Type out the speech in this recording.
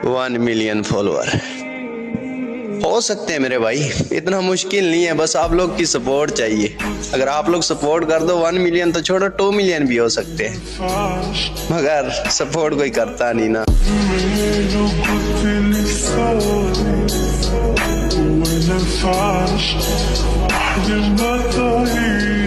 1 million follower हो सकते हैं मेरे भाई, इतना मुश्किल नहीं है, बस आप लोग की सपोर्ट चाहिए। अगर आप लोग सपोर्ट कर दो 1 मिलियन तो छोड़ो 2 मिलियन भी हो सकते हैं, मगर सपोर्ट कोई करता नहीं ना। ما ينفعش أحلم بالطريق